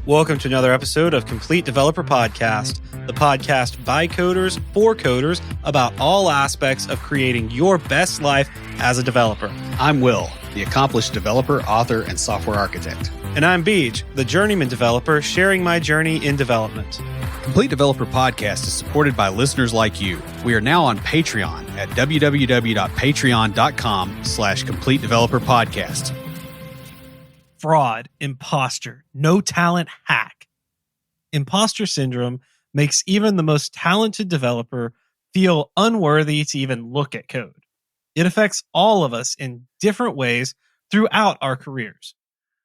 Welcome to another episode of Complete Developer Podcast, the podcast by coders for coders about all aspects of creating your best life as a developer. I'm Will, the accomplished developer, author, and software architect. And I'm Beej, the journeyman developer sharing my journey in development. Complete Developer Podcast is supported by listeners like you. We are now on Patreon at www.patreon.com/Complete Developer Podcast. Fraud, imposter, no talent hack. Imposter syndrome makes even the most talented developer feel unworthy to even look at code. It affects all of us in different ways throughout our careers.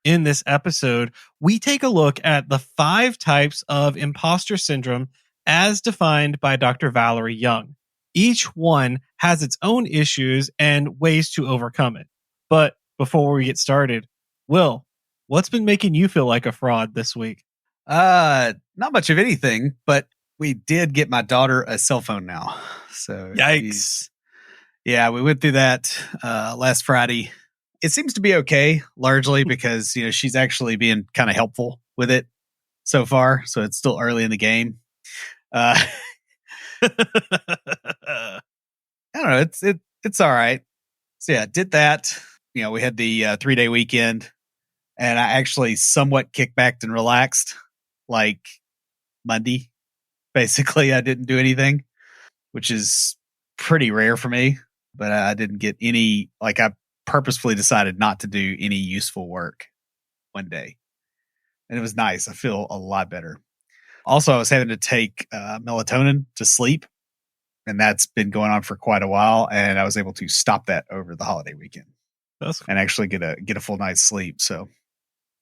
In this episode, we take a look at the 5 types of imposter syndrome as defined by Dr. Valerie Young. Each one has its own issues and ways to overcome it. But before we get started, Will, what's been making you feel like a fraud this week? Not much of anything, but we did get my daughter a cell phone now. So Yikes. Yeah, we went through that last Friday. It seems to be okay, largely because, she's actually being kind of helpful with it so far. So it's still early in the game. I don't know. It's all right. So yeah, did that. We had the 3-day weekend, and I actually somewhat kicked back and relaxed. Like Monday, basically, I didn't do anything, which is pretty rare for me. But I didn't get any. I purposefully decided not to do any useful work one day, and it was nice. I feel a lot better. Also, I was having to take melatonin to sleep, and that's been going on for quite a while. And I was able to stop that over the holiday weekend. That's cool. And actually get a full night's sleep. So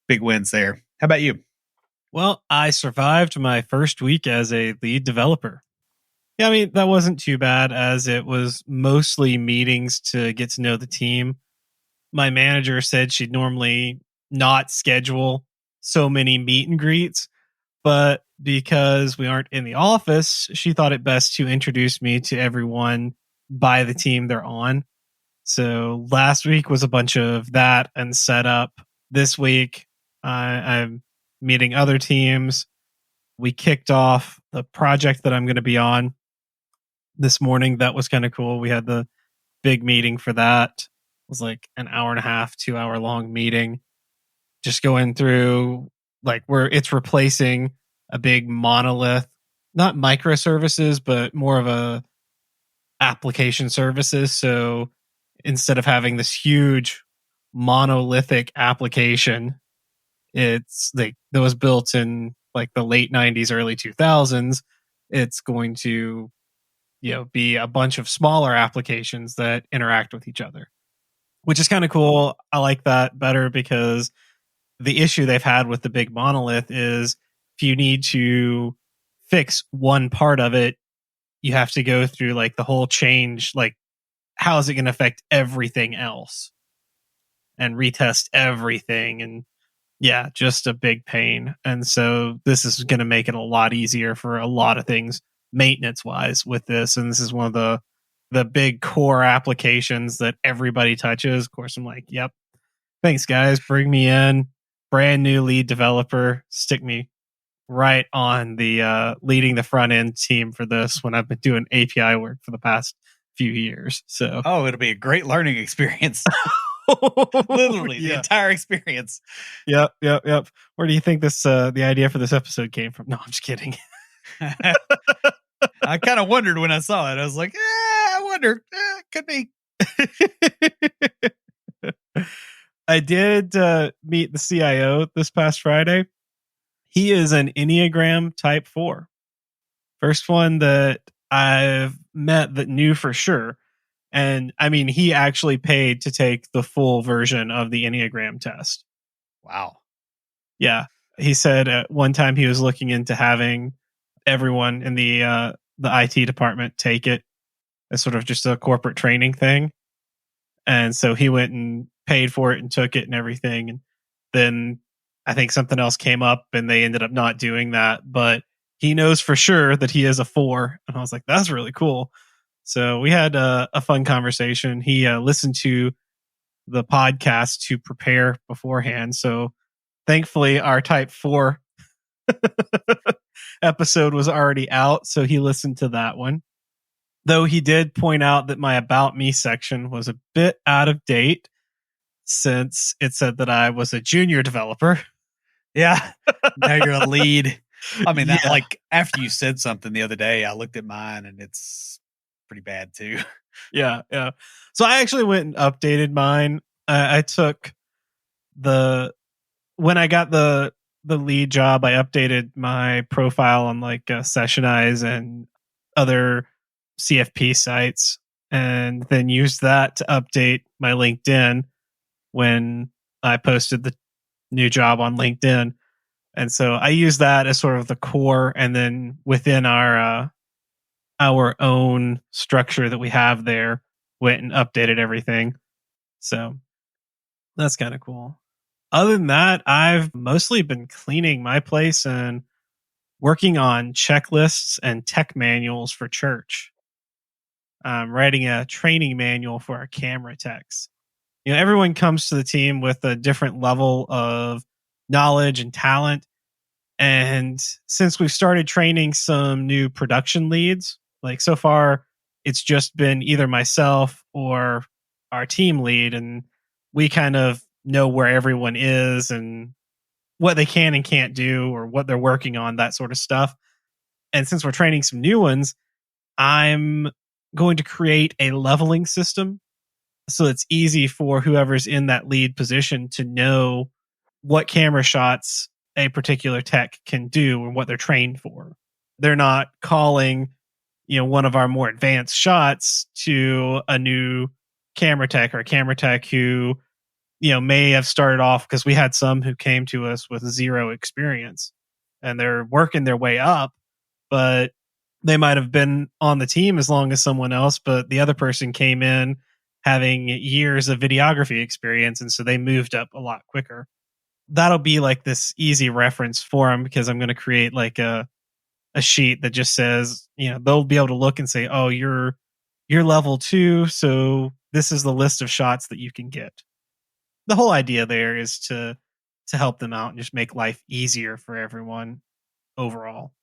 big wins there. How about you? Well, I survived my first week as a lead developer. Yeah, I mean, that wasn't too bad as it was mostly meetings to get to know the team. My manager said she'd normally not schedule so many meet and greets, but because we aren't in the office, she thought it best to introduce me to everyone by the team they're on. So last week was a bunch of that and setup. This week, I'm meeting other teams. We kicked off the project that I'm going to be on this morning. That was kind of cool. We had the big meeting for that. It was like an hour and a half, 2-hour long meeting. Just going through where it's replacing a big monolith, not microservices, but more of a application services. So instead of having this huge monolithic application, it's that was built in the late 90s, early 2000s. It's going to, be a bunch of smaller applications that interact with each other, which is kind of cool. I like that better because the issue they've had with the big monolith is if you need to fix one part of it, you have to go through the whole change. How is it going to affect everything else and retest everything? And yeah, just a big pain. And so this is going to make it a lot easier for a lot of things maintenance wise with this. And this is one of the big core applications that everybody touches. Of course, I'm like, yep. Thanks guys. Bring me in. Brand new lead developer. Stick me right on the leading the front end team for this when I've been doing API work for the past few years. So it'll be a great learning experience. Literally the entire experience. Yep. Where do you think this the idea for this episode came from? No, I'm just kidding. I kind of wondered when I saw it. I was like, I wonder. Could be. I did meet the CIO this past Friday. He is an Enneagram type 4. First one that I've met that knew for sure. And I mean, he actually paid to take the full version of the Enneagram test. Wow. Yeah. He said at one time he was looking into having everyone in the IT department take it as sort of just a corporate training thing. And so he went and paid for it and took it and everything. And then I think something else came up and they ended up not doing that. But he knows for sure that he is a 4. And I was like, that's really cool. So we had a fun conversation. He listened to the podcast to prepare beforehand. So thankfully, our type 4 episode was already out, so he listened to that one. Though he did point out that my About Me section was a bit out of date since it said that I was a junior developer. Yeah. Now you're a lead. I mean, that Yeah. like after you said something the other day, I looked at mine and it's pretty bad too. Yeah. So I actually went and updated mine. I took when I got the lead job, I updated my profile on like Sessionize and other CFP sites, and then used that to update my LinkedIn when I posted the new job on LinkedIn. And so I use that as sort of the core, and then within our own structure that we have there, went and updated everything. So that's kind of cool. Other than that, I've mostly been cleaning my place and working on checklists and tech manuals for church. I'm writing a training manual for our camera techs. Everyone comes to the team with a different level of knowledge and talent. And since we've started training some new production leads, like so far, it's just been either myself or our team lead. And we kind of know where everyone is and what they can and can't do or what they're working on, that sort of stuff. And since we're training some new ones, I'm going to create a leveling system so it's easy for whoever's in that lead position to know what camera shots a particular tech can do and what they're trained for. They're not calling, one of our more advanced shots to a new camera tech or a camera tech who, may have started off, because we had some who came to us with zero experience and they're working their way up, but they might have been on the team as long as someone else, but the other person came in having years of videography experience, and so they moved up a lot quicker. That'll be like this easy reference for them, because I'm going to create like a sheet that just says, they'll be able to look and say, oh, you're level 2, so this is the list of shots that you can get. The whole idea there is to help them out and just make life easier for everyone overall.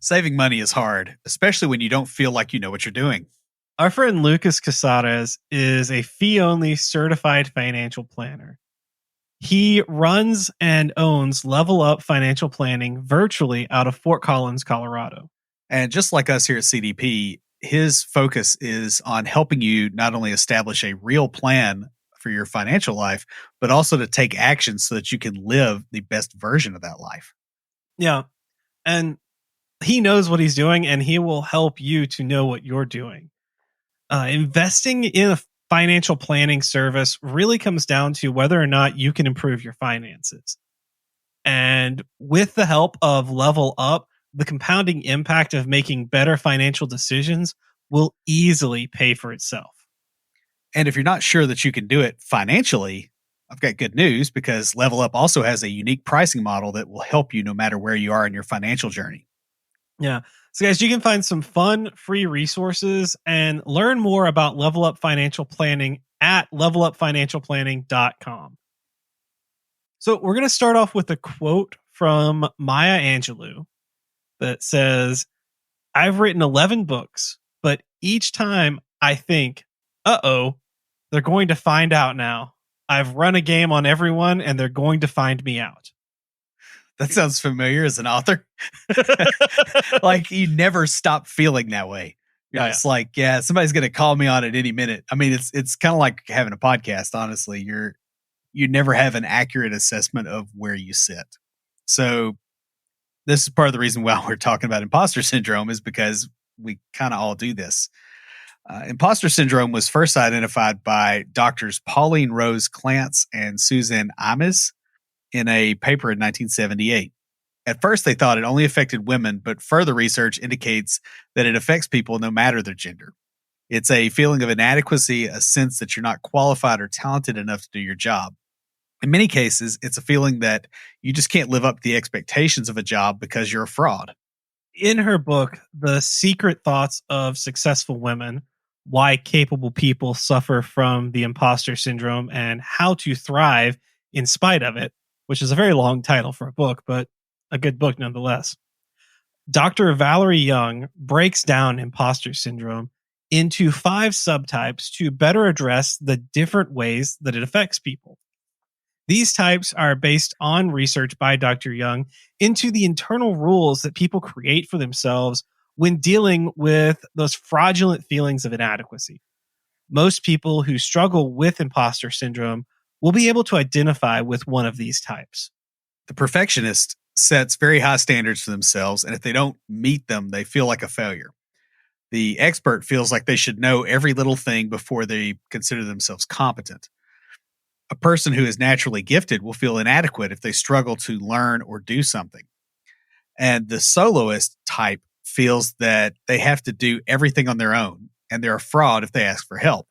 Saving money is hard, especially when you don't feel like you know what you're doing. Our friend Lucas Casares is a fee-only certified financial planner. He runs and owns Level Up Financial Planning virtually out of Fort Collins, Colorado. And just like us here at CDP, his focus is on helping you not only establish a real plan for your financial life, but also to take action so that you can live the best version of that life. Yeah. And he knows what he's doing, and he will help you to know what you're doing. Investing in a financial planning service really comes down to whether or not you can improve your finances. And with the help of Level Up, the compounding impact of making better financial decisions will easily pay for itself. And if you're not sure that you can do it financially, I've got good news, because Level Up also has a unique pricing model that will help you no matter where you are in your financial journey. Yeah. So guys, you can find some fun, free resources and learn more about Level Up Financial Planning at levelupfinancialplanning.com. So we're going to start off with a quote from Maya Angelou that says, "I've written 11 books, but each time I think, uh-oh, they're going to find out now. I've run a game on everyone and they're going to find me out." That sounds familiar as an author. Like you never stop feeling that way. You're just like, yeah, somebody's going to call me on it any minute. I mean, it's kind of like having a podcast. Honestly, you never have an accurate assessment of where you sit. So this is part of the reason why we're talking about imposter syndrome, is because we kind of all do this. Imposter syndrome was first identified by doctors Pauline Rose Clance and Suzanne Imes in a paper in 1978. At first, they thought it only affected women, but further research indicates that it affects people no matter their gender. It's a feeling of inadequacy, a sense that you're not qualified or talented enough to do your job. In many cases, it's a feeling that you just can't live up to the expectations of a job because you're a fraud. In her book, The Secret Thoughts of Successful Women, Why Capable People Suffer from the Imposter Syndrome and How to Thrive in Spite of It, which is a very long title for a book, but a good book nonetheless. Dr. Valerie Young breaks down imposter syndrome into 5 subtypes to better address the different ways that it affects people. These types are based on research by Dr. Young into the internal rules that people create for themselves when dealing with those fraudulent feelings of inadequacy. Most people who struggle with imposter syndrome will be able to identify with one of these types. The perfectionist sets very high standards for themselves, and if they don't meet them, they feel like a failure. The expert feels like they should know every little thing before they consider themselves competent. A person who is naturally gifted will feel inadequate if they struggle to learn or do something. And the soloist type feels that they have to do everything on their own, and they're a fraud if they ask for help.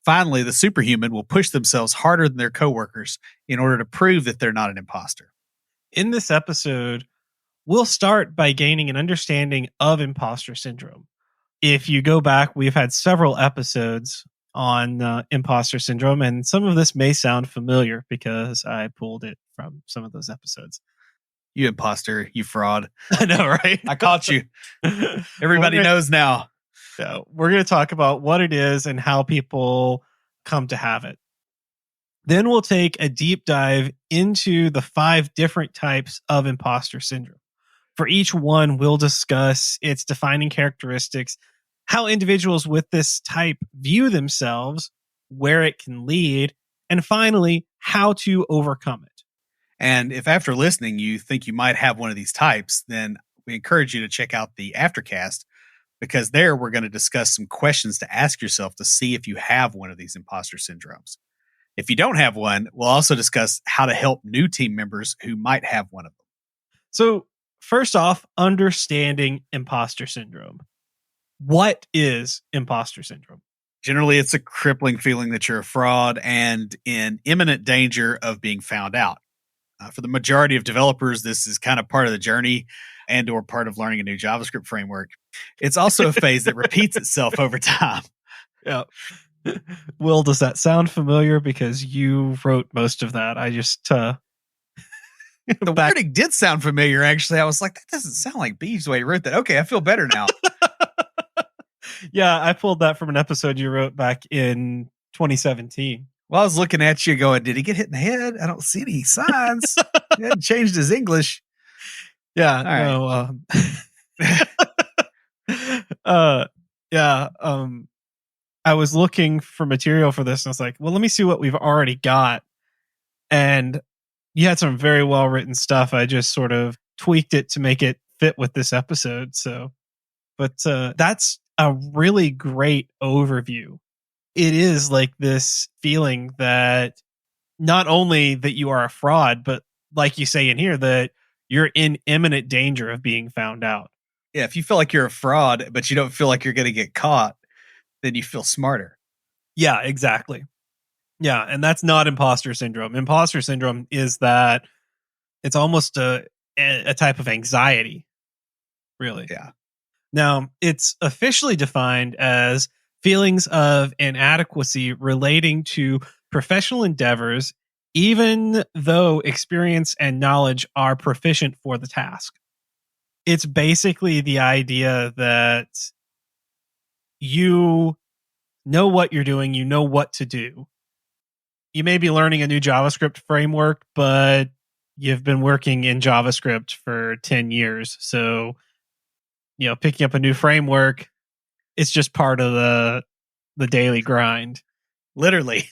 Finally, the superhuman will push themselves harder than their coworkers in order to prove that they're not an imposter. In this episode, we'll start by gaining an understanding of imposter syndrome. If you go back, we've had several episodes on imposter syndrome, and some of this may sound familiar because I pulled it from some of those episodes. You imposter, you fraud. I know, right? I caught you. Everybody knows now. Yeah, we're going to talk about what it is and how people come to have it. Then we'll take a deep dive into the 5 different types of imposter syndrome. For each one, we'll discuss its defining characteristics, how individuals with this type view themselves, where it can lead, and finally, how to overcome it. And if after listening you think you might have one of these types, then we encourage you to check out the aftercast, because there we're going to discuss some questions to ask yourself to see if you have one of these imposter syndromes. If you don't have one, we'll also discuss how to help new team members who might have one of them. So, first off, understanding imposter syndrome. What is imposter syndrome? Generally, it's a crippling feeling that you're a fraud and in imminent danger of being found out. For the majority of developers, this is kind of part of the journey and or part of learning a new JavaScript framework. It's also a phase that repeats itself over time. Yeah. Will, does that sound familiar? Because you wrote most of that. I just the wording did sound familiar, actually. I was like, that doesn't sound like Beach the way he wrote that. Okay, I feel better now. Yeah, I pulled that from an episode you wrote back in 2017. Well, I was looking at you going, did he get hit in the head? I don't see any signs. He hadn't changed his English. Yeah. All right. Yeah. I was looking for material for this and I was like, well, let me see what we've already got. And you had some very well written stuff. I just sort of tweaked it to make it fit with this episode. So, but that's a really great overview. It is like this feeling that not only that you are a fraud, but like you say in here, that you're in imminent danger of being found out. Yeah, if you feel like you're a fraud, but you don't feel like you're going to get caught, then you feel smarter. Yeah, exactly. Yeah, and that's not imposter syndrome. Imposter syndrome is that it's almost a type of anxiety, really. Yeah. Now, it's officially defined as feelings of inadequacy relating to professional endeavors, even though experience and knowledge are proficient for the task. It's basically the idea that you know what you're doing, you know what to do. You may be learning a new JavaScript framework, but you've been working in JavaScript for 10 years. So, picking up a new framework, it's just part of the daily grind. Literally.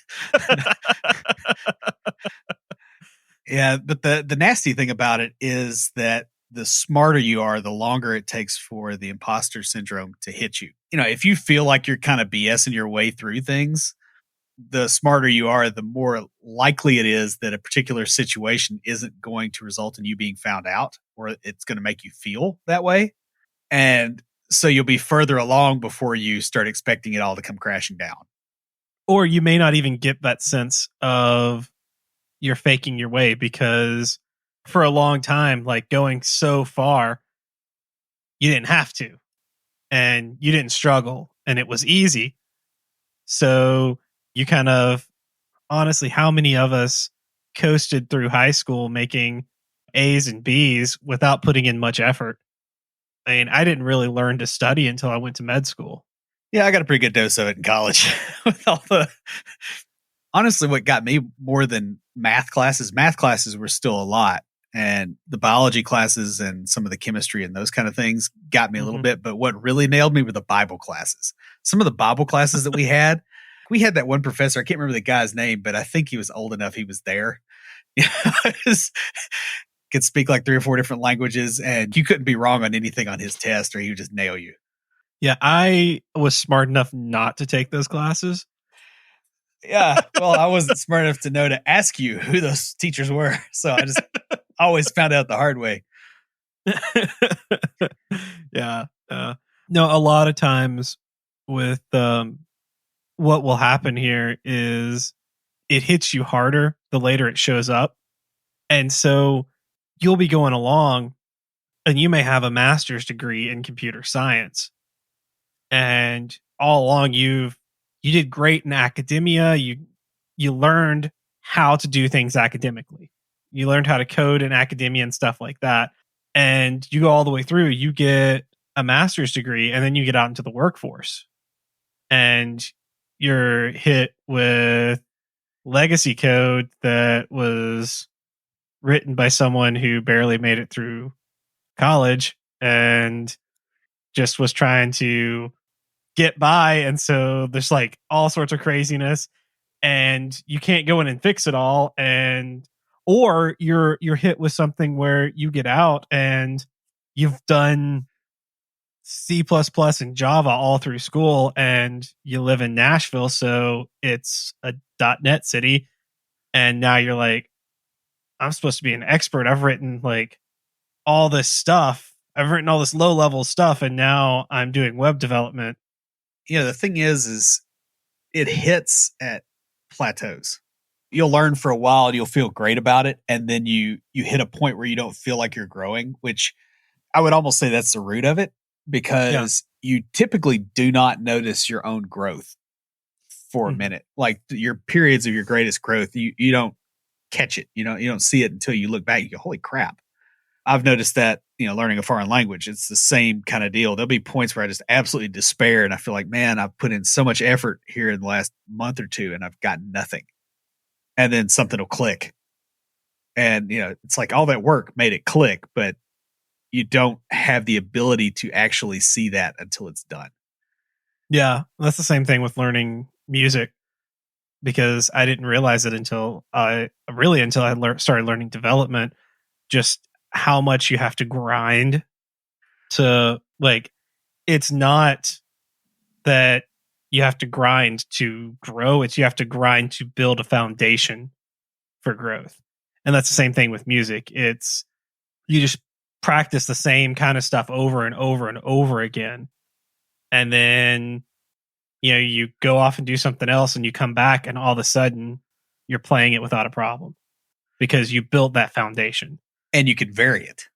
Yeah, but the nasty thing about it is that the smarter you are, the longer it takes for the imposter syndrome to hit you. If you feel like you're kind of BSing your way through things, the smarter you are, the more likely it is that a particular situation isn't going to result in you being found out, or it's going to make you feel that way. And so you'll be further along before you start expecting it all to come crashing down. Or you may not even get that sense of you're faking your way, because for a long time, like going so far, you didn't have to, and you didn't struggle, and it was easy. So you kind of, honestly, how many of us coasted through high school making A's and B's without putting in much effort. I mean, I didn't really learn to study until I went to med school. Yeah, I got a pretty good dose of it in college. With all the honestly, what got me more than math classes were still a lot. And the biology classes and some of the chemistry and those kind of things got me a little bit. But what really nailed me were the Bible classes. Some of the Bible classes that we had that one professor, I can't remember the guy's name, but I think he was old enough he was there. Could speak like 3 or 4 different languages, and you couldn't be wrong on anything on his test or he would just nail you. Yeah, I was smart enough not to take those classes. Yeah, well, I wasn't smart enough to know to ask you who those teachers were. So I just always found out the hard way. Yeah. No, a lot of times with what will happen here is it hits you harder the later it shows up. And so you'll be going along and you may have a master's degree in computer science. And all along you did great in academia. You learned how to do things academically. You learned how to code in academia and stuff like that. And you go all the way through, you get a master's degree, and then you get out into the workforce. And you're hit with legacy code that was written by someone who barely made it through college and just was trying to get by. And so there's like all sorts of craziness, and you can't go in and fix it all. And or you're hit with something where you get out and you've done C++ and Java all through school, and you live in Nashville, so it's a .NET city, and now you're like, I'm supposed to be an expert. I've written like all this stuff. I've written all this low level stuff, and now I'm doing web development. The thing is it hits at plateaus. You'll learn for a while and you'll feel great about it. And then you hit a point where you don't feel like you're growing, which I would almost say that's the root of it, because you typically do not notice your own growth for a minute. Like your periods of your greatest growth, you don't catch it. You don't see it until you look back. You go, holy crap. I've noticed that, learning a foreign language, it's the same kind of deal. There'll be points where I just absolutely despair and I feel like, man, I've put in so much effort here in the last month or two and I've got nothing. And then something will click. And, it's like all that work made it click, but you don't have the ability to actually see that until it's done. Yeah, that's the same thing with learning music, because I didn't realize it until I started learning development, just how much you have to grind to, like, it's not that you have to grind to grow, it's you have to grind to build a foundation for growth. And that's the same thing with music. It's you just practice the same kind of stuff over and over and over again. And then, you go off and do something else and you come back and all of a sudden you're playing it without a problem because you built that foundation. And you can vary it.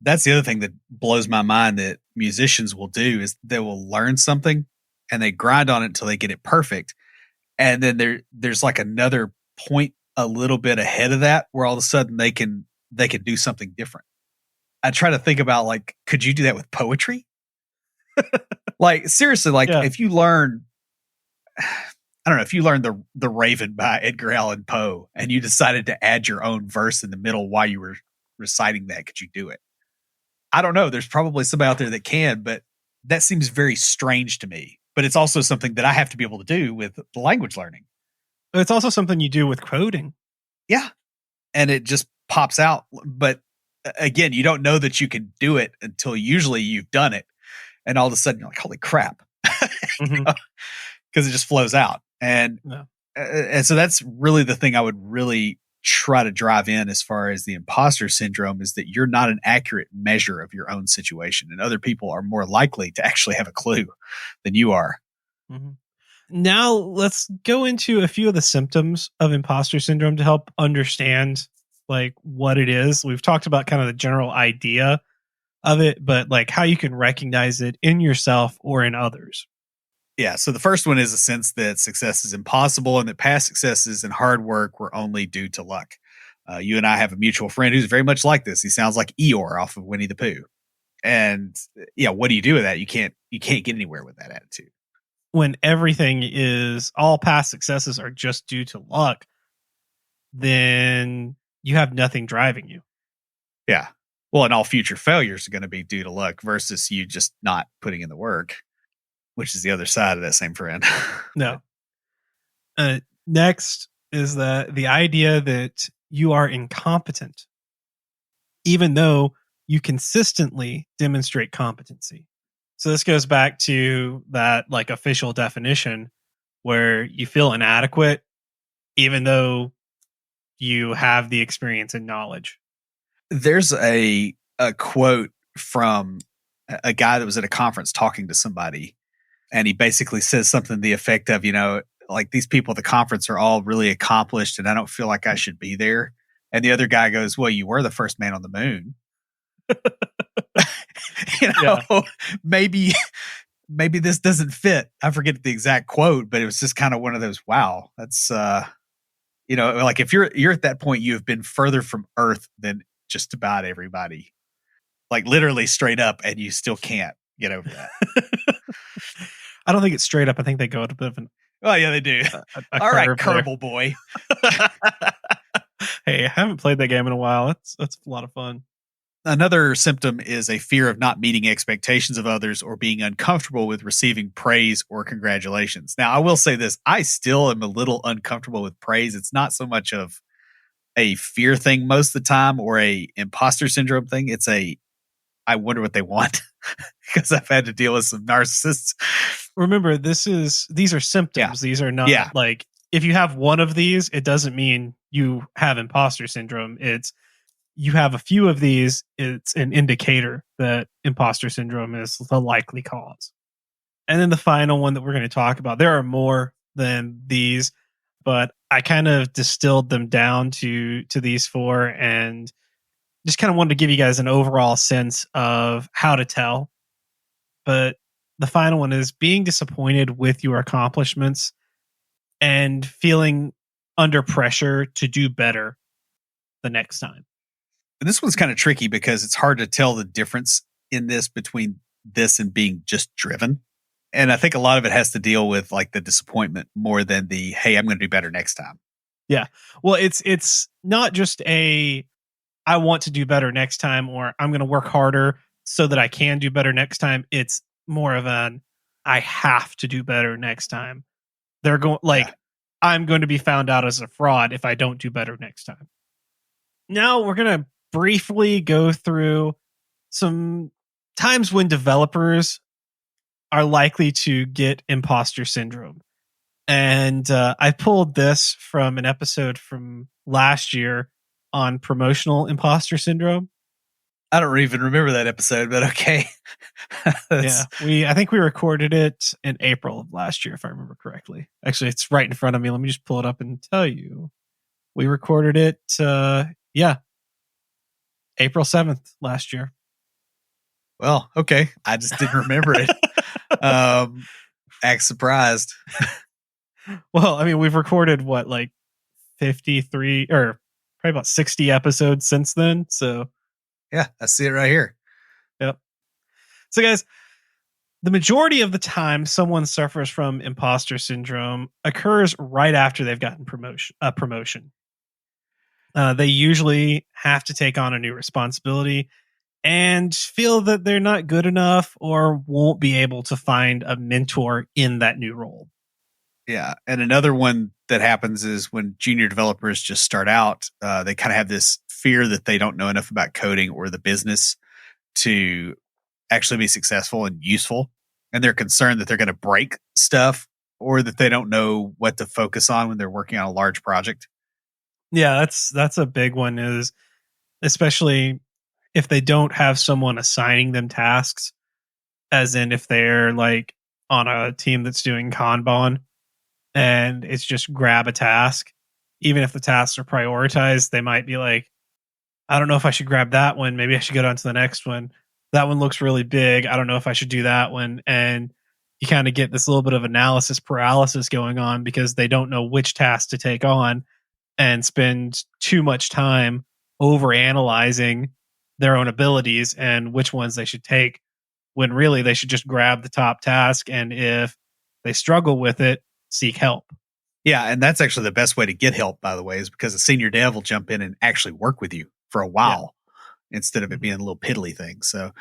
That's the other thing that blows my mind that musicians will do is they will learn something and they grind on it until they get it perfect. And then there's like another point a little bit ahead of that where all of a sudden they can do something different. I try to think about, like, could you do that with poetry? Like, seriously, like if you learn, I don't know, if you learned the Raven by Edgar Allan Poe and you decided to add your own verse in the middle while you were reciting that, could you do it? I don't know. There's probably somebody out there that can, but that seems very strange to me. But it's also something that I have to be able to do with the language learning. It's also something you do with coding. Yeah. And it just pops out. But again, you don't know that you can do it until usually you've done it. And all of a sudden you're like, holy crap. Because it just flows out. And so that's really the thing I would really try to drive in as far as the imposter syndrome, is that you're not an accurate measure of your own situation, and other people are more likely to actually have a clue than you are. Now let's go into a few of the symptoms of imposter syndrome to help understand like what it is. We've talked about kind of the general idea of it, but like how you can recognize it in yourself or in others. Yeah. So the first one is a sense that success is impossible and that past successes and hard work were only due to luck. You and I have a mutual friend who's very much like this. He sounds like Eeyore off of Winnie the Pooh. And yeah, what do you do with that? You can't get anywhere with that attitude. When everything is all past successes are just due to luck, then you have nothing driving you. Yeah. Well, and all future failures are going to be due to luck versus you just not putting in the work, which is the other side of that same friend. No. Next is the idea that you are incompetent, even though you consistently demonstrate competency. So this goes back to that like official definition where you feel inadequate, even though you have the experience and knowledge. There's a quote from a guy that was at a conference talking to somebody, and he basically says something to the effect of, like these people at the conference are all really accomplished and I don't feel like I should be there. And the other guy goes, well, you were the first man on the moon. Yeah. maybe this doesn't fit. I forget the exact quote, but it was just kind of one of those, wow, that's like if you're at that point, you have been further from Earth than just about everybody. Like literally straight up, and you still can't get over that. I don't think it's straight up. I think they go at a bit of an. Oh yeah, they do. All right, Kerbal boy. Hey, I haven't played that game in a while. That's a lot of fun. Another symptom is a fear of not meeting expectations of others or being uncomfortable with receiving praise or congratulations. Now, I will say this. I still am a little uncomfortable with praise. It's not so much of a fear thing most of the time or a imposter syndrome thing. It's I wonder what they want because I've had to deal with some narcissists. Remember, these are symptoms. Yeah. These are not like if you have one of these, it doesn't mean you have imposter syndrome. It's you have a few of these, it's an indicator that imposter syndrome is the likely cause. And then the final one that we're going to talk about, there are more than these, but I kind of distilled them down to these four and just kind of wanted to give you guys an overall sense of how to tell. But the final one is being disappointed with your accomplishments and feeling under pressure to do better the next time. And this one's kind of tricky because it's hard to tell the difference in this between this and being just driven. And I think a lot of it has to deal with like the disappointment more than the, hey, I'm going to do better next time. Yeah. Well, it's not just I want to do better next time, or I'm going to work harder so that I can do better next time. It's more of an, I have to do better next time. They're going I'm going to be found out as a fraud if I don't do better next time. Now we're going to briefly go through some times when developers are likely to get imposter syndrome. And I pulled this from an episode from last year on promotional imposter syndrome. I don't even remember that episode, but okay. Yeah, I think we recorded it in April of last year, if I remember correctly. Actually, it's right in front of me. Let me just pull it up and tell you. We recorded it, April 7th last year. Well, okay. I just didn't remember it. Act surprised. Well, I mean, we've recorded what, like 53 or probably about 60 episodes since then. So, yeah, I see it right here. Yep. So, guys, the majority of the time someone suffers from imposter syndrome occurs right after they've gotten promotion. They usually have to take on a new responsibility and feel that they're not good enough or won't be able to find a mentor in that new role. Yeah. And another one that happens is when junior developers just start out, they kind of have this fear that they don't know enough about coding or the business to actually be successful and useful. And they're concerned that they're going to break stuff or that they don't know what to focus on when they're working on a large project. Yeah, that's a big one, is especially if they don't have someone assigning them tasks, as in if they're like on a team that's doing Kanban and it's just grab a task. Even if the tasks are prioritized, they might be like, I don't know if I should grab that one. Maybe I should go down to the next one. That one looks really big. I don't know if I should do that one. And you kind of get this little bit of analysis paralysis going on because they don't know which task to take on and spend too much time over analyzing their own abilities and which ones they should take, when really they should just grab the top task, and if they struggle with it, seek help. Yeah, and that's actually the best way to get help, by the way, is because a senior dev will jump in and actually work with you for a while instead of it being a little piddly thing. So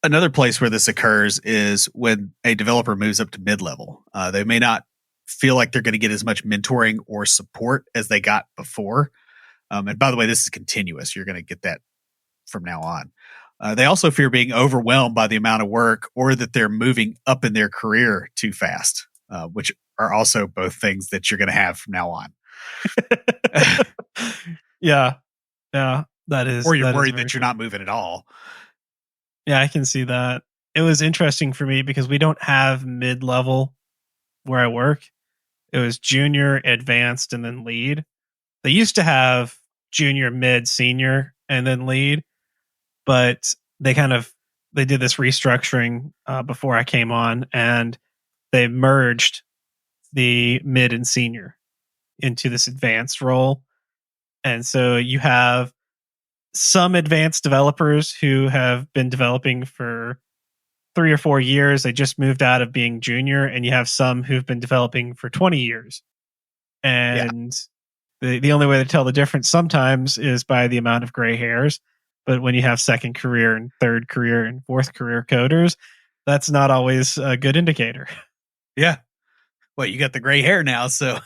another place where this occurs is when a developer moves up to mid-level. They may not feel like they're going to get as much mentoring or support as they got before. And by the way, this is continuous. You're going to get that from now on. They also fear being overwhelmed by the amount of work, or that they're moving up in their career too fast, which are also both things that you're going to have from now on. Yeah. That is. Or you're worried that you're not moving at all. Yeah, I can see that. It was interesting for me because we don't have mid-level where I work. It was junior, advanced, and then lead. They used to have junior, mid, senior, and then lead, but they did this restructuring before I came on, and they merged the mid and senior into this advanced role. And so you have some advanced developers who have been developing for 3 or 4 years. They just moved out of being junior, and you have some who've been developing for 20 years. And the only way to tell the difference sometimes is by the amount of gray hairs. But when you have second career and third career and fourth career coders, that's not always a good indicator. Yeah. Well, you got the gray hair now, so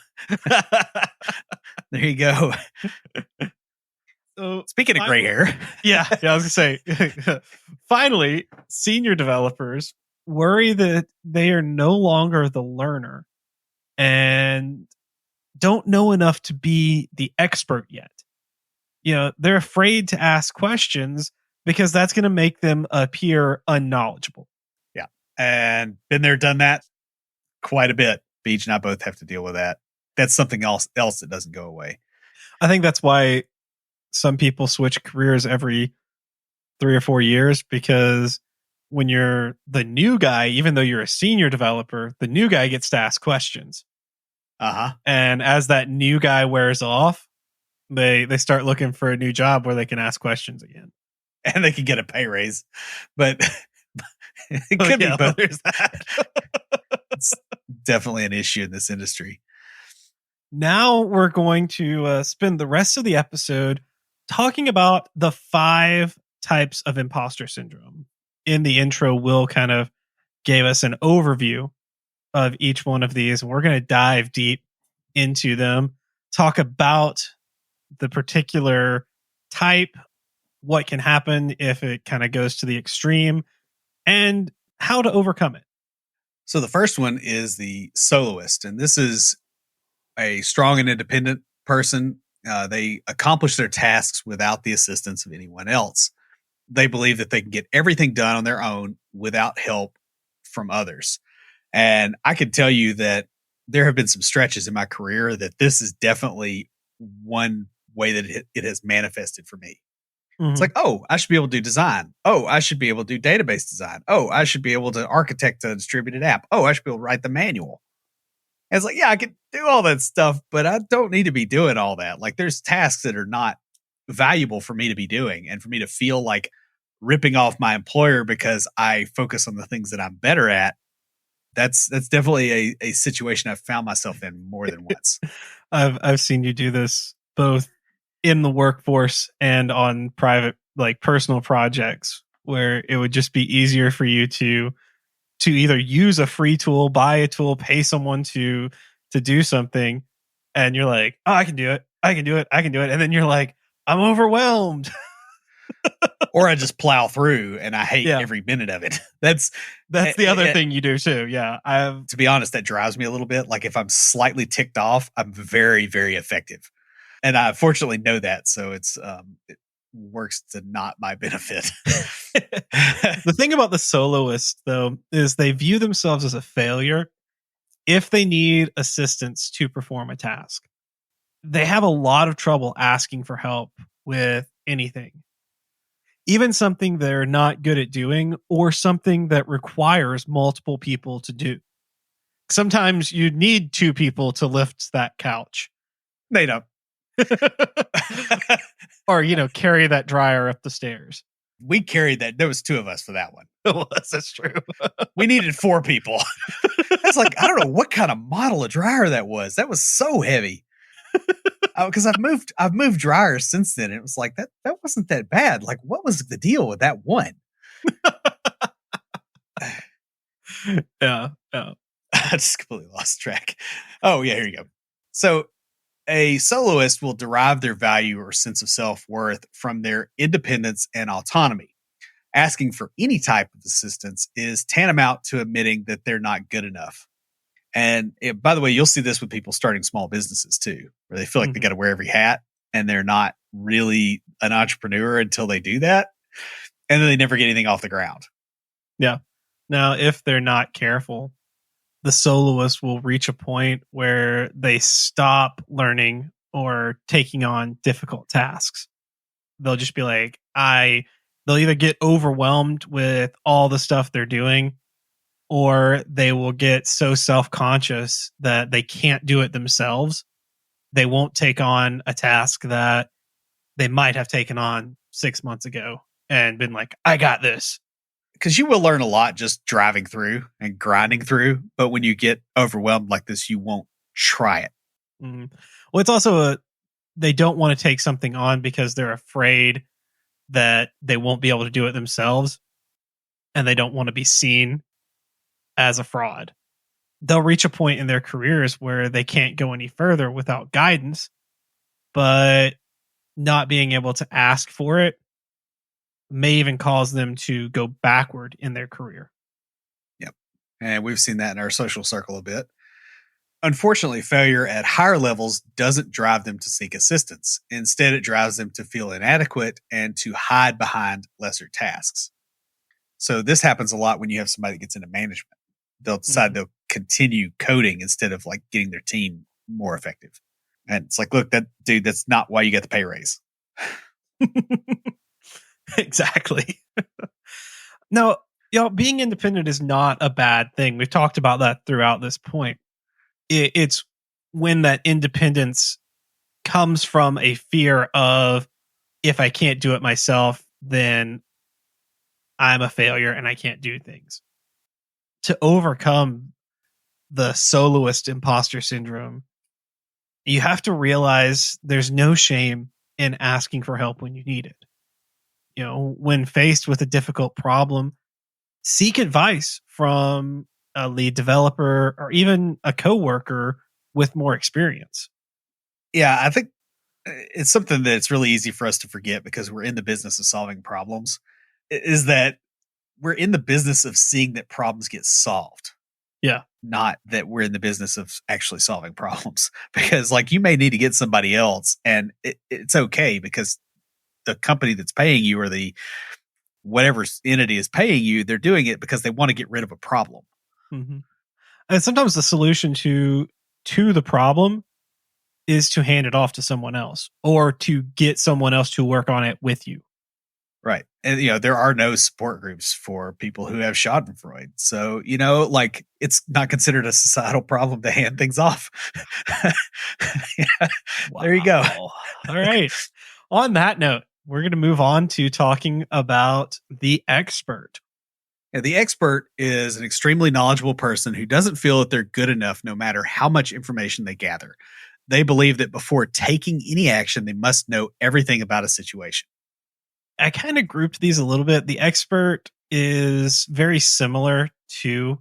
there you go. So speaking of gray hair, yeah, I was gonna say, finally, senior developers worry that they are no longer the learner and don't know enough to be the expert yet. They're afraid to ask questions because that's going to make them appear unknowledgeable. Yeah, and been there, done that quite a bit. Beach and I both have to deal with that. That's something else that doesn't go away. I think that's why some people switch careers every 3 or 4 years, because when you're the new guy, even though you're a senior developer, the new guy gets to ask questions. And as that new guy wears off, they start looking for a new job where they can ask questions again. And they can get a pay raise. But it could be both. There's that. It's definitely an issue in this industry. Now we're going to spend the rest of the episode talking about the 5 types of imposter syndrome. In the intro, Will kind of gave us an overview of each one of these, and we're going to dive deep into them, talk about the particular type, what can happen if it kind of goes to the extreme, and how to overcome it. So the first one is the soloist, and this is a strong and independent person. They accomplish their tasks without the assistance of anyone else. They believe that they can get everything done on their own without help from others. And I can tell you that there have been some stretches in my career that this is definitely one way that it has manifested for me. Mm-hmm. It's like, oh, I should be able to do design. Oh, I should be able to do database design. Oh, I should be able to architect a distributed app. Oh, I should be able to write the manual. And it's like, yeah, I can do all that stuff, but I don't need to be doing all that. Like, there's tasks that are not valuable for me to be doing, and for me to feel like ripping off my employer because I focus on the things that I'm better at. That's definitely a situation I've found myself in more than once. I've seen you do this both in the workforce and on private, like personal projects, where it would just be easier for you to either use a free tool, buy a tool, pay someone to do something, and you're like, oh, I can do it. And then you're like, I'm overwhelmed. Or I just plow through and I hate every minute of it. That's the other thing you do too. Yeah. To be honest, that drives me a little bit. Like, if I'm slightly ticked off, I'm very, very effective. And I fortunately know that. So it works to not my benefit. The thing about the soloist, though, is they view themselves as a failure if they need assistance to perform a task. They have a lot of trouble asking for help with anything. even something they're not good at doing or something that requires multiple people to do. Sometimes you need two people to lift that couch. They don't. Or, carry that dryer up the stairs. We carried that. There was two of us for that one. That's true. We needed 4 people. It's like, I don't know what kind of model of dryer that was. That was so heavy. Because I've moved dryers since then. And it was like, that wasn't that bad. Like, what was the deal with that one? Yeah. I just completely lost track. Oh, yeah, here you go. So a soloist will derive their value or sense of self-worth from their independence and autonomy. Asking for any type of assistance is tantamount to admitting that they're not good enough. And by the way, you'll see this with people starting small businesses too, where they feel like they got to wear every hat and they're not really an entrepreneur until they do that. And then they never get anything off the ground. Yeah. Now, if they're not careful, the soloist will reach a point where they stop learning or taking on difficult tasks. They'll just be like, they'll either get overwhelmed with all the stuff they're doing, or they will get so self-conscious that they can't do it themselves. They won't take on a task that they might have taken on 6 months ago and been like, I got this. Because you will learn a lot just driving through and grinding through. But when you get overwhelmed like this, you won't try it. Mm-hmm. Well, it's also they don't want to take something on because they're afraid that they won't be able to do it themselves. And they don't want to be seen as a fraud. They'll reach a point in their careers where they can't go any further without guidance, but not being able to ask for it may even cause them to go backward in their career. Yep. And we've seen that in our social circle a bit. Unfortunately, failure at higher levels doesn't drive them to seek assistance. Instead, it drives them to feel inadequate and to hide behind lesser tasks. So this happens a lot when you have somebody that gets into management. They'll decide they'll continue coding instead of like getting their team more effective. And it's like, look, that's not why you get the pay raise. Exactly. Now, being independent is not a bad thing. We've talked about that throughout this point. It's when that independence comes from a fear of, if I can't do it myself, then I'm a failure and I can't do things. To overcome the soloist imposter syndrome, you have to realize there's no shame in asking for help when you need it. When faced with a difficult problem, seek advice from a lead developer or even a coworker with more experience. Yeah, I think it's something that's really easy for us to forget because we're in the business of solving problems, is that we're in the business of seeing that problems get solved. Yeah. Not that we're in the business of actually solving problems, because like you may need to get somebody else and it's okay because the company that's paying you or the whatever entity is paying you, they're doing it because they want to get rid of a problem. Mm-hmm. And sometimes the solution to the problem is to hand it off to someone else or to get someone else to work on it with you. Right. And, there are no support groups for people who have Schadenfreude. So, like it's not considered a societal problem to hand things off. Yeah. Wow. There you go. All right. On that note, we're going to move on to talking about the expert. Yeah, the expert is an extremely knowledgeable person who doesn't feel that they're good enough no matter how much information they gather. They believe that before taking any action, they must know everything about a situation. I kind of grouped these a little bit. The expert is very similar to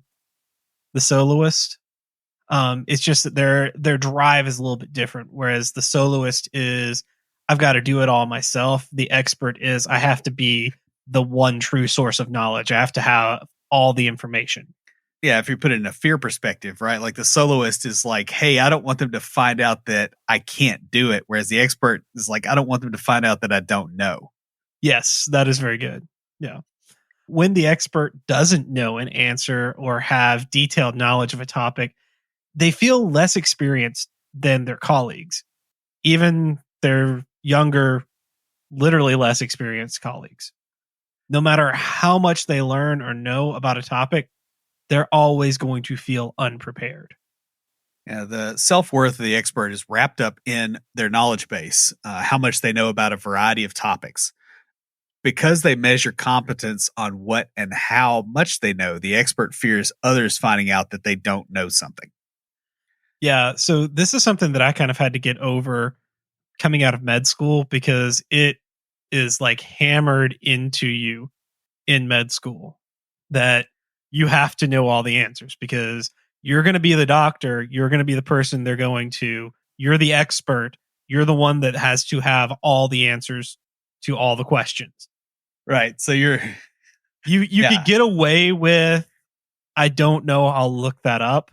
the soloist. It's just that their drive is a little bit different. Whereas the soloist is, I've got to do it all myself. The expert is, I have to be the one true source of knowledge. I have to have all the information. Yeah, if you put it in a fear perspective, right? Like the soloist is like, hey, I don't want them to find out that I can't do it. Whereas the expert is like, I don't want them to find out that I don't know. Yes, that is very good. Yeah. When the expert doesn't know an answer or have detailed knowledge of a topic, they feel less experienced than their colleagues, even their younger, literally less experienced colleagues. no matter how much they learn or know about a topic, they're always going to feel unprepared. Yeah, the self-worth of the expert is wrapped up in their knowledge base, how much they know about a variety of topics. Because they measure competence on what and how much they know, the expert fears others finding out that they don't know something. Yeah, so this is something that I kind of had to get over coming out of med school because it is like hammered into you in med school that you have to know all the answers because you're going to be the doctor, you're going to be the person they're going to, you're the expert, you're the one that has to have all the answers to all the questions. Right. So you're You yeah. could get away with I don't know, I'll look that up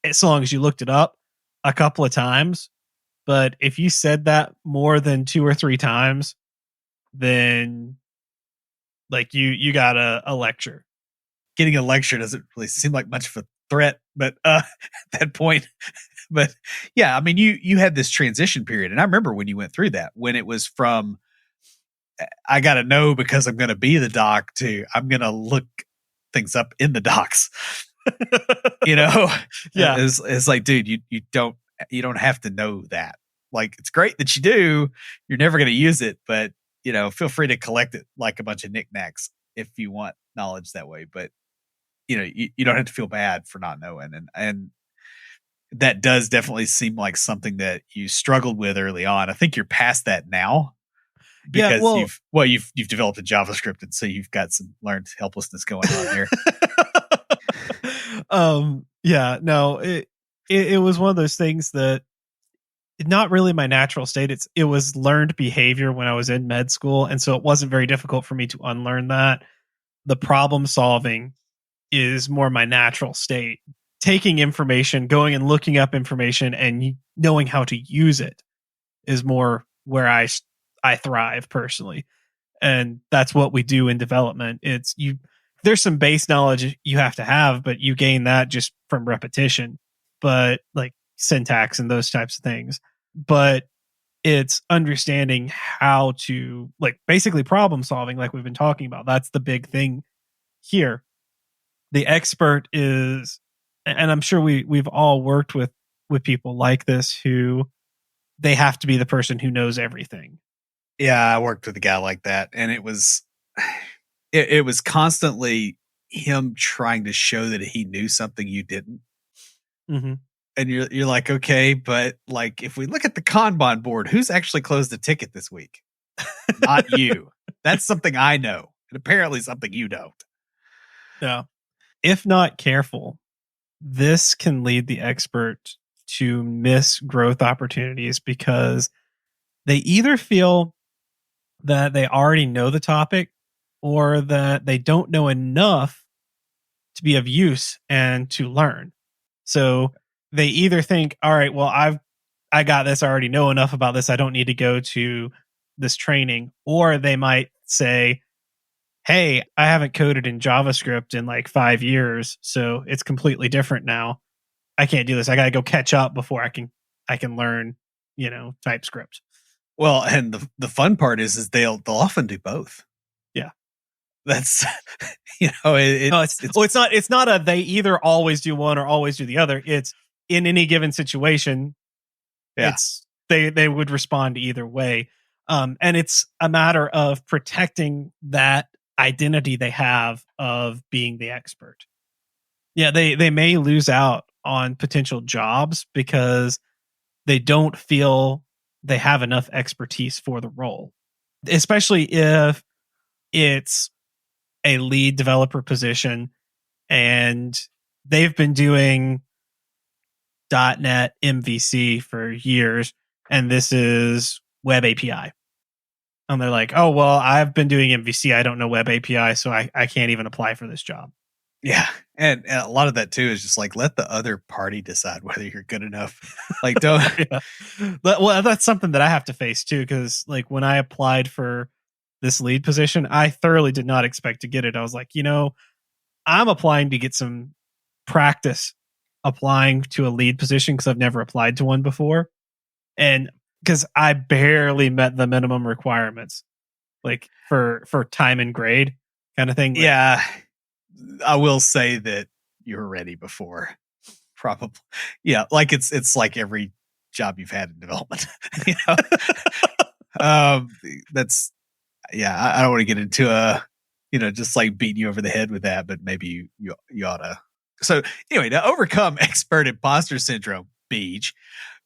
as long as you looked it up a couple of times. But if you said that more than 2 or 3 times, then like you got a lecture. Getting a lecture doesn't really seem like much of a threat, but at that point, but yeah, I mean, you had this transition period, and I remember when you went through that, when it was from I got to know because I'm going to be the doc to I'm going to look things up in the docs. You know, Yeah. it's like, dude, you don't have to know that. Like, it's great that you do. You're never going to use it, but feel free to collect it like a bunch of knickknacks if you want knowledge that way. But you don't have to feel bad for not knowing, and that does definitely seem like something that you struggled with early on. I think you're past that now Yeah, because well, you've developed a JavaScript, and so you've got some learned helplessness going on there. Yeah, no, it was one of those things that not really my natural state. It was learned behavior when I was in med school, and so it wasn't very difficult for me to unlearn that. The problem solving is more my natural state. Taking information, going and looking up information and knowing how to use it is more where I thrive personally. And that's what we do in development. It's you there's some base knowledge you have to have, but you gain that just from repetition. But like syntax and those types of things. But it's understanding how to like basically problem solving like we've been talking about. That's the big thing here. The expert is and I'm sure we've all worked with people like this who they have to be the person who knows everything. Yeah, I worked with a guy like that, and it was it was constantly him trying to show that he knew something you didn't. Mm-hmm. And you're like, okay, but like if we look at the Kanban board, who's actually closed a ticket this week? Not you. That's something I know, and apparently something you don't. Yeah. If not careful, this can lead the expert to miss growth opportunities because they either feel that they already know the topic or that they don't know enough to be of use and to learn. So they either think, all right, well, I got this, I already know enough about this, I don't need to go to this training, or they might say, hey, I haven't coded in JavaScript in like 5 years, so it's completely different now. I can't do this. I got to go catch up before I can learn, TypeScript. Well, and the fun part is they'll often do both. Yeah. That's it's not a they either always do one or always do the other. It's in any given situation, yeah. it's they would respond either way. And it's a matter of protecting that identity they have of being the expert. Yeah, they may lose out on potential jobs because they don't feel they have enough expertise for the role, especially if it's a lead developer position and they've been doing .NET MVC for years and this is web API. And they're like, oh, well, I've been doing MVC. I don't know web API, so I can't even apply for this job. Yeah. And a lot of that too is just like, let the other party decide whether you're good enough. Like, don't. Yeah. Well, that's something that I have to face too. Cause like when I applied for this lead position, I thoroughly did not expect to get it. I was like, I'm applying to get some practice applying to a lead position because I've never applied to one before. And because I barely met the minimum requirements, like for time and grade. kind of thing. Yeah, I will say that you were ready before. Probably, yeah. Like it's like every job you've had in development. you know, that's yeah. I don't want to get into just like beating you over the head with that, but maybe you ought to. So anyway, to overcome expert imposter syndrome,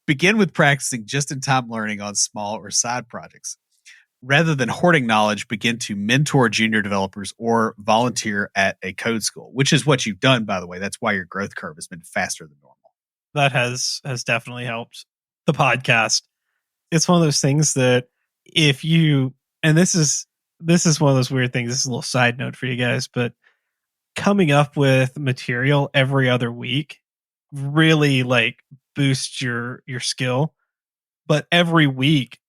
begin with practicing just-in-time learning on small or side projects. Rather than hoarding knowledge, begin to mentor junior developers or volunteer at a code school, which is what you've done, by the way. That's why your growth curve has been faster than normal. That has definitely helped. The podcast, it's one of those things that if you, and this is one of those weird things. This is a little side note for you guys, but coming up with material every other week really like boosts your skill. But every week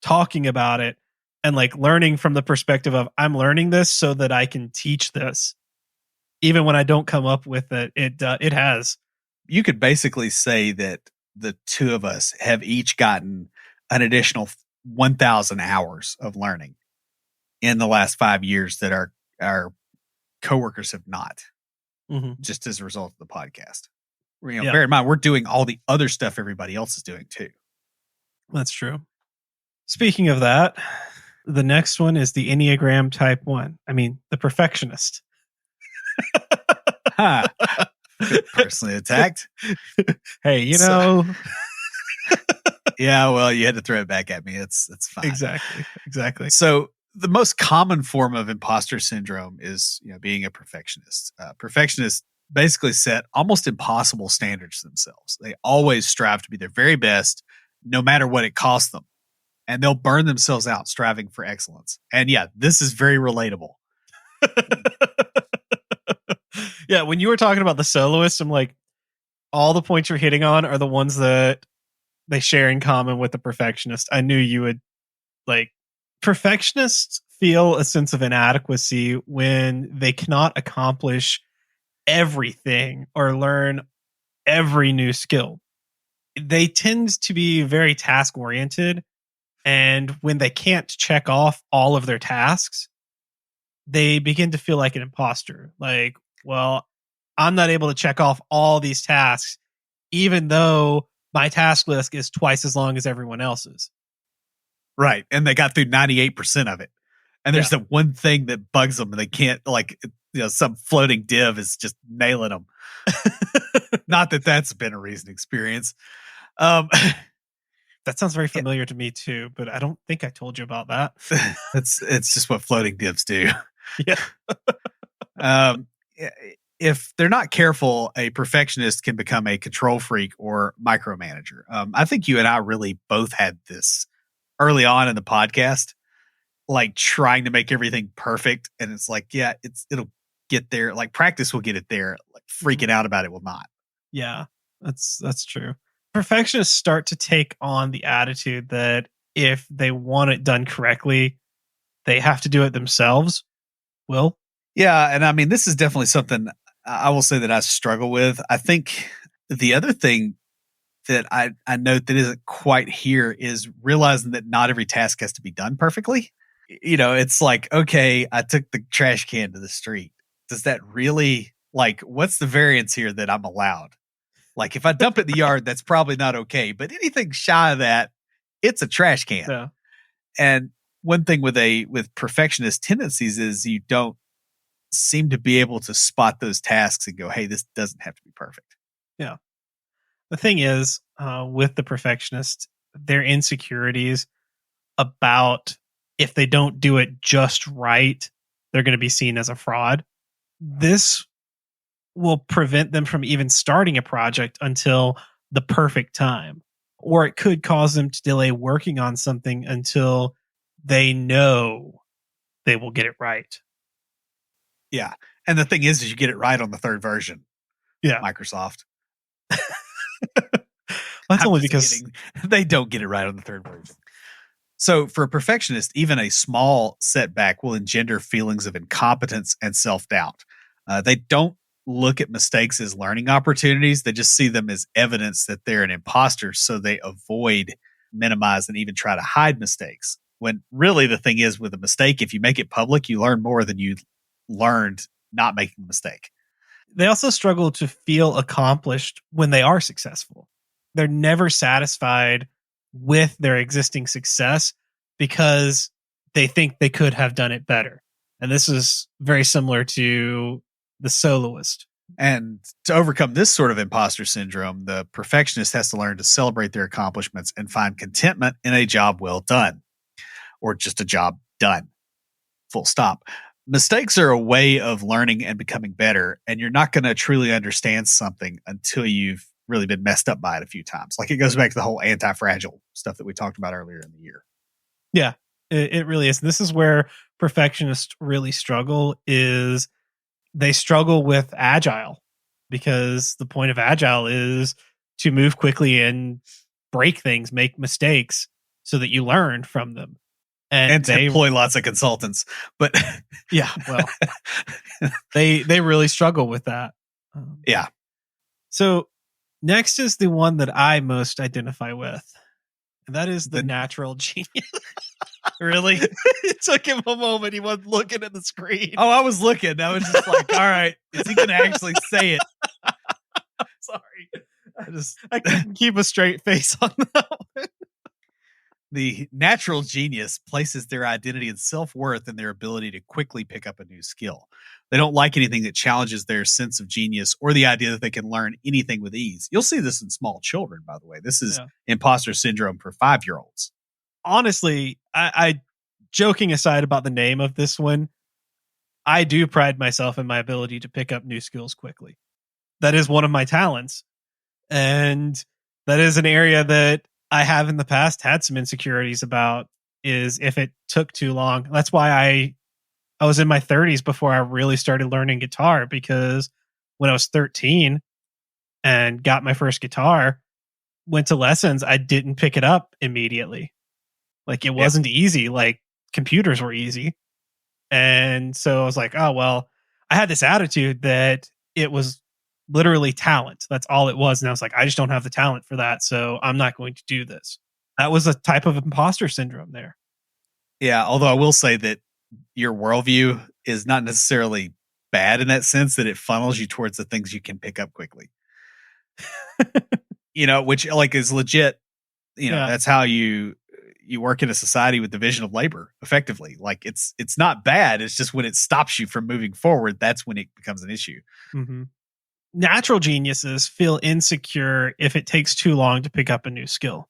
talking about it and like learning from the perspective of I'm learning this so that I can teach this, even when I don't come up with it, it has. You could basically say that the two of us have each gotten an additional 1,000 hours of learning in the last 5 years that our coworkers have not, just as a result of the podcast. Bear in mind, we're doing all the other stuff everybody else is doing too. That's true. Speaking of that, the next one is the Enneagram Type 1. I mean, the perfectionist. Personally attacked. Hey, know. Yeah, well, you had to throw it back at me. It's fine. Exactly. So the most common form of imposter syndrome is being a perfectionist. Perfectionists basically set almost impossible standards for themselves. They always strive to be their very best, no matter what it costs them. And they'll burn themselves out striving for excellence. And yeah, this is very relatable. Yeah, when you were talking about the soloist, I'm like, all the points you're hitting on are the ones that they share in common with the perfectionist. I knew you would like. Perfectionists feel a sense of inadequacy when they cannot accomplish everything or learn every new skill. They tend to be very task oriented. And when they can't check off all of their tasks, they begin to feel like an imposter. Like, well, I'm not able to check off all these tasks, even though my task list is twice as long as everyone else's. Right. And they got through 98% of it. And there's the one thing that bugs them and they can't, like, some floating div is just nailing them. Not that that's been a recent experience. That sounds very familiar to me too, but I don't think I told you about that. It's just what floating divs do. Yeah. If they're not careful, a perfectionist can become a control freak or micromanager. I think you and I really both had this early on in the podcast, like trying to make everything perfect. And it's like, yeah, it'll get there. Like practice will get it there. Like freaking out about it will not. Yeah, that's true. Perfectionists start to take on the attitude that if they want it done correctly, they have to do it themselves. Will? Yeah. And I mean, this is definitely something I will say that I struggle with. I think the other thing that I note that isn't quite here is realizing that not every task has to be done perfectly. It's like, okay, I took the trash can to the street. Does that really, like, what's the variance here that I'm allowed? Like, if I dump it in the yard, that's probably not okay. But anything shy of that, it's a trash can. Yeah. And one thing with perfectionist tendencies is you don't seem to be able to spot those tasks and go, hey, this doesn't have to be perfect. Yeah. The thing is, with the perfectionist, their insecurities about if they don't do it just right, they're going to be seen as a fraud. This will prevent them from even starting a project until the perfect time. Or it could cause them to delay working on something until they know they will get it right. Yeah. And the thing is you get it right on the third version. Yeah. Microsoft. That's only because they don't get it right on the third version. So for a perfectionist, even a small setback will engender feelings of incompetence and self-doubt. They don't look at mistakes as learning opportunities. They just see them as evidence that they're an imposter. So they avoid, minimize, and even try to hide mistakes. When really the thing is with a mistake, if you make it public, you learn more than you learned not making the mistake. They also struggle to feel accomplished when they are successful. They're never satisfied with their existing success because they think they could have done it better. And this is very similar to the soloist. And to overcome this sort of imposter syndrome, the perfectionist has to learn to celebrate their accomplishments and find contentment in a job well done, or just a job done. Full stop. Mistakes are a way of learning and becoming better, and you're not going to truly understand something until you've really been messed up by it a few times. Like, it goes back to the whole anti-fragile stuff that we talked about earlier in the year. Yeah, it really is. This is where perfectionists really struggle, is they struggle with agile, because the point of agile is to move quickly and break things, make mistakes so that you learn from them. And to employ lots of consultants. But yeah, well, they really struggle with that. Yeah. So next is the one that I most identify with. And that is the natural genius. Really? It took him a moment. He wasn't looking at the screen. Oh, I was looking. I was just like, all right, is he going to actually say it? Sorry. I couldn't keep a straight face on that one. The natural genius places their identity and self-worth in their ability to quickly pick up a new skill. They don't like anything that challenges their sense of genius or the idea that they can learn anything with ease. You'll see this in small children, by the way. This is imposter syndrome for 5-year-olds. Honestly, I joking aside about the name of this one, I do pride myself in my ability to pick up new skills quickly. That is one of my talents. And that is an area that I have in the past had some insecurities about, is if it took too long. That's why I was in my 30s before I really started learning guitar, because when I was 13 and got my first guitar, went to lessons, I didn't pick it up immediately. Like, it wasn't easy. Like, computers were easy. And so I was like, oh, well, I had this attitude that it was literally talent. That's all it was. And I was like, I just don't have the talent for that. So I'm not going to do this. That was a type of imposter syndrome there. Yeah. Although I will say that your worldview is not necessarily bad in that sense, that it funnels you towards the things you can pick up quickly. Which like is legit. That's how you work in a society with division of labor effectively. Like, it's not bad. It's just when it stops you from moving forward, that's when it becomes an issue. Mm-hmm. Natural geniuses feel insecure if it takes too long to pick up a new skill.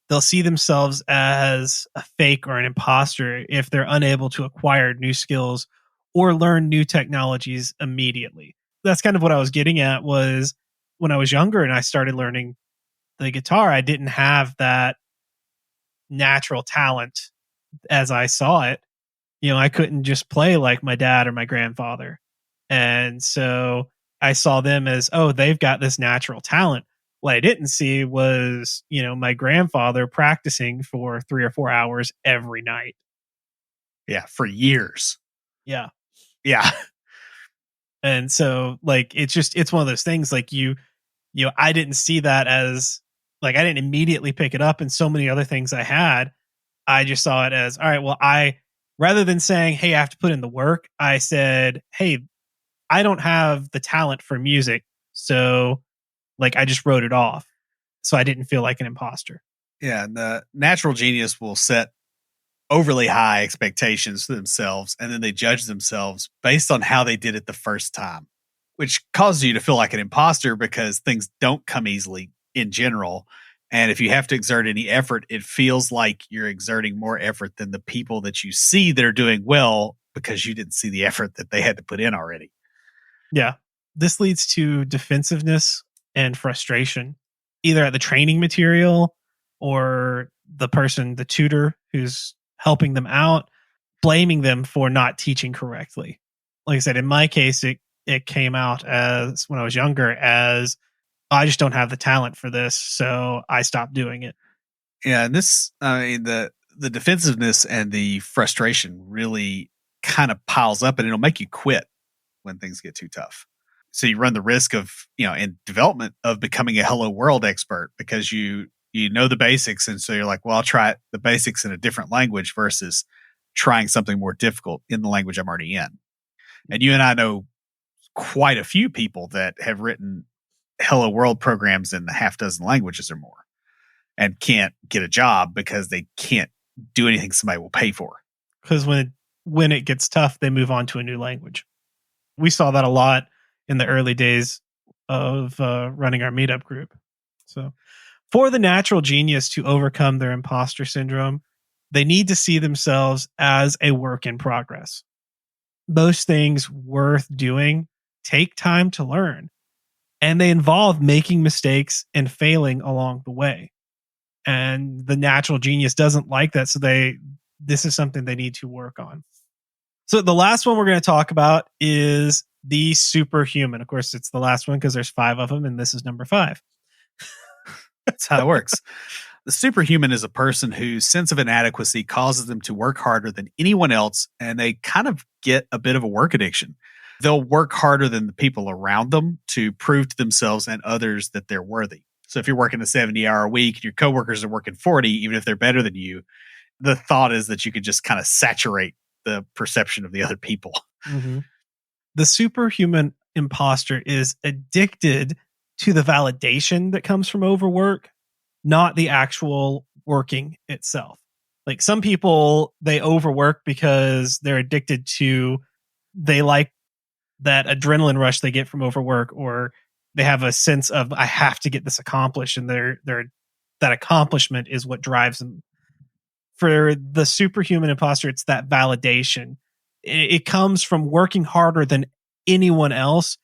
They'll see themselves as a fake or an imposter if they're unable to acquire new skills or learn new technologies immediately. That's kind of what I was getting at, was when I was younger and I started learning the guitar, I didn't have that natural talent as I saw it. I couldn't just play like my dad or my grandfather. And so I saw them as, oh, they've got this natural talent. What I didn't see was, my grandfather practicing for 3 or 4 hours every night. Yeah, for years. Yeah. Yeah. And so, like, it's one of those things, like, I didn't see that as, like, I didn't immediately pick it up, and so many other things I had, I just saw it as, all right, well, rather than saying, hey, I have to put in the work, I said, hey, I don't have the talent for music. So, like, I just wrote it off. So I didn't feel like an imposter. Yeah. And the natural genius will set overly high expectations for themselves, and then they judge themselves based on how they did it the first time, which causes you to feel like an imposter because things don't come easily in general. And if you have to exert any effort, it feels like you're exerting more effort than the people that you see that are doing well, because you didn't see the effort that they had to put in already. Yeah. This leads to defensiveness and frustration, either at the training material or the tutor who's helping them out, blaming them for not teaching correctly. Like I said, in my case, it came out as, when I was younger, as, I just don't have the talent for this, so I stopped doing it. Yeah, and the defensiveness and the frustration really kind of piles up, and it'll make you quit when things get too tough. So you run the risk of, in development, of becoming a hello world expert, because you know the basics, and so you're like, well, I'll try the basics in a different language versus trying something more difficult in the language I'm already in. And you and I know quite a few people that have written Hello World programs in a half dozen languages or more and can't get a job because they can't do anything somebody will pay for. Because when it gets tough, they move on to a new language. We saw that a lot in the early days of running our meetup group. So, for the natural genius to overcome their imposter syndrome, they need to see themselves as a work in progress. Most things worth doing take time to learn, and they involve making mistakes and failing along the way. And the natural genius doesn't like that, so this is something they need to work on. So the last one we're going to talk about is the superhuman. Of course, it's the last one because there's 5 of them, and this is number 5. That's how it works. The superhuman is a person whose sense of inadequacy causes them to work harder than anyone else, and they kind of get a bit of a work addiction. They'll work harder than the people around them to prove to themselves and others that they're worthy. So if you're working a 70-hour week and your coworkers are working 40, even if they're better than you, the thought is that you could just kind of saturate the perception of the other people. Mm-hmm. The superhuman imposter is addicted to the validation that comes from overwork, not the actual working itself. Like some people, they overwork because they're addicted to, they like that adrenaline rush they get from overwork, or they have a sense of, I have to get this accomplished, and that accomplishment is what drives them. For the superhuman imposter, it's that validation. It comes from working harder than anyone else,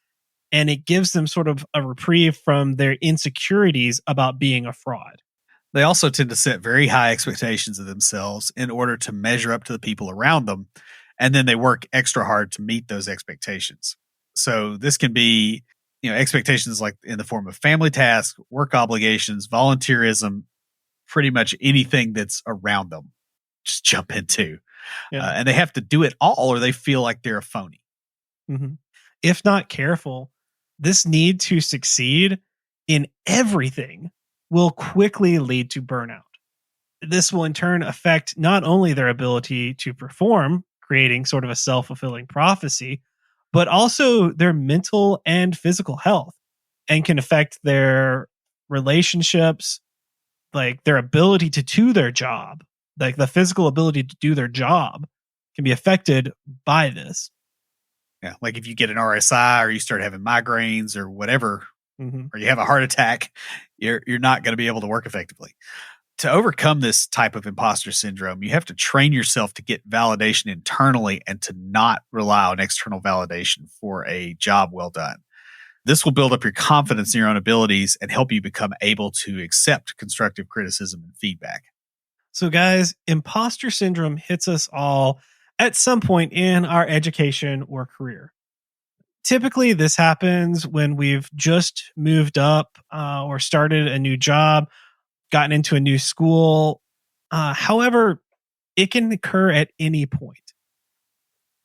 and it gives them sort of a reprieve from their insecurities about being a fraud. They also tend to set very high expectations of themselves in order to measure up to the people around them, and then they work extra hard to meet those expectations. So this can be, expectations like in the form of family tasks, work obligations, volunteerism, pretty much anything that's around them. Just jump into. Yeah. And they have to do it all or they feel like they're a phony. Mm-hmm. If not careful, this need to succeed in everything will quickly lead to burnout. This will in turn affect not only their ability to perform, creating sort of a self-fulfilling prophecy, but also their mental and physical health, and can affect their relationships, like their ability to do their job. Like the physical ability to do their job can be affected by this. Yeah, like if you get an RSI or you start having migraines or whatever, or you have a heart attack, you're not going to be able to work effectively. To overcome this type of imposter syndrome, you have to train yourself to get validation internally and to not rely on external validation for a job well done. This will build up your confidence in your own abilities and help you become able to accept constructive criticism and feedback. So guys, imposter syndrome hits us all at some point in our education or career. Typically, this happens when we've just moved up or started a new job, gotten into a new school. However, it can occur at any point.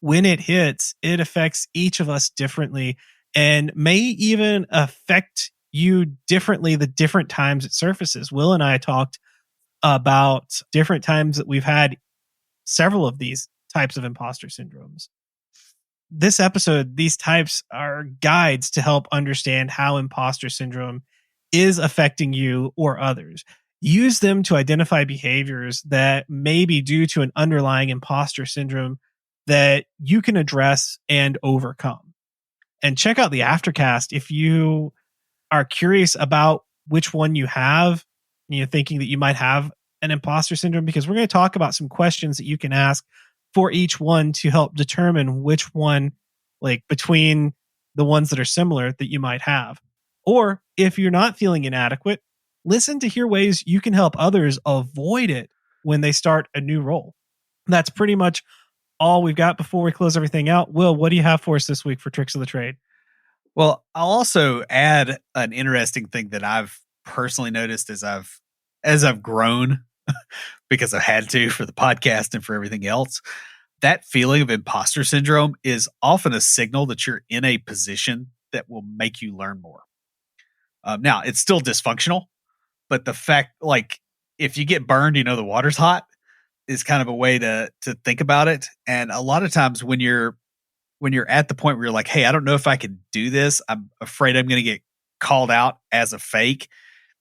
When it hits, it affects each of us differently and may even affect you differently the different times it surfaces. Will and I talked about different times that we've had several of these types of imposter syndromes. This episode, these types are guides to help understand how imposter syndrome is affecting you or others. Use them to identify behaviors that may be due to an underlying imposter syndrome that you can address and overcome. And check out the aftercast if you are curious about which one you have, thinking that you might have an imposter syndrome, because we're going to talk about some questions that you can ask for each one to help determine which one, like between the ones that are similar, that you might have. Or if you're not feeling inadequate, listen to hear ways you can help others avoid it when they start a new role. That's pretty much all we've got before we close everything out. Will, what do you have for us this week for Tricks of the Trade? Well, I'll also add an interesting thing that I've personally noticed as I've grown because I had to for the podcast and for everything else. That feeling of imposter syndrome is often a signal that you're in a position that will make you learn more. Now, it's still dysfunctional, but the fact, like, if you get burned, the water's hot is kind of a way to think about it. And a lot of times when you're when you're at the point where you're like, hey, I don't know if I can do this. I'm afraid I'm going to get called out as a fake.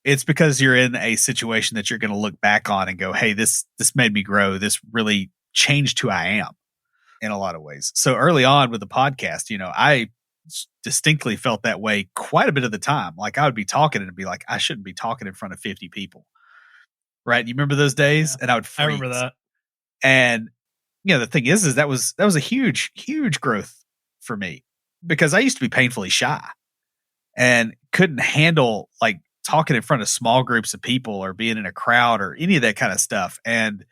It's because you're in a situation that you're going to look back on and go, hey, this made me grow. This really changed who I am in a lot of ways. So early on with the podcast, I distinctly felt that way quite a bit of the time. Like I would be talking and be like, I shouldn't be talking in front of 50 people. Right. You remember those days? Yeah, and I would freeze. I remember that. And the thing is that was a huge, huge growth for me because I used to be painfully shy and couldn't handle like talking in front of small groups of people or being in a crowd or any of that kind of stuff. And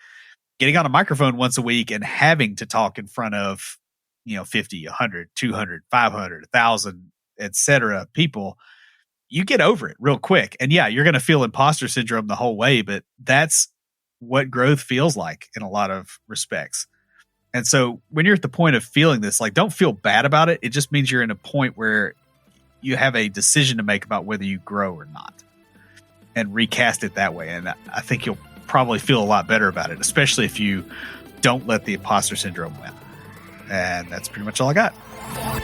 getting on a microphone once a week and having to talk in front of, 50, 100, 200, 500, 1,000, etc. people, you get over it real quick. And yeah, you're going to feel imposter syndrome the whole way, but that's what growth feels like in a lot of respects. And so when you're at the point of feeling this, like, don't feel bad about it. It just means you're in a point where you have a decision to make about whether you grow or not and recast it that way. And I think you'll probably feel a lot better about it, especially if you don't let the imposter syndrome win. And that's pretty much all I got.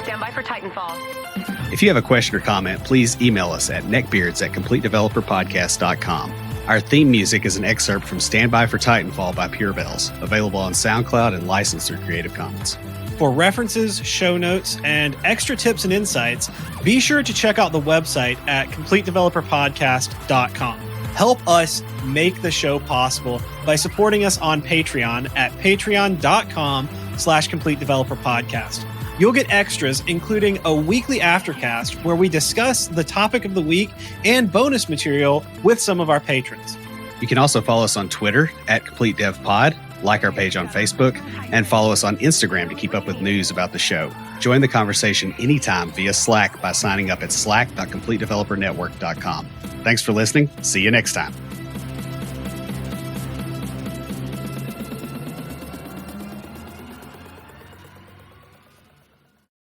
Stand by for Titanfall. If you have a question or comment, please email us at neckbeards@completedeveloperpodcast.com. Our theme music is an excerpt from Stand By for Titanfall by Pure Bells, available on SoundCloud and licensed through Creative Commons. For references, show notes, and extra tips and insights, be sure to check out the website at completedeveloperpodcast.com. Help us make the show possible by supporting us on Patreon at patreon.com/completedeveloperpodcast. You'll get extras, including a weekly aftercast where we discuss the topic of the week and bonus material with some of our patrons. You can also follow us on Twitter at CompleteDevPod, like our page on Facebook, and follow us on Instagram to keep up with news about the show. Join the conversation anytime via Slack by signing up at slack.completedevelopernetwork.com. Thanks for listening. See you next time.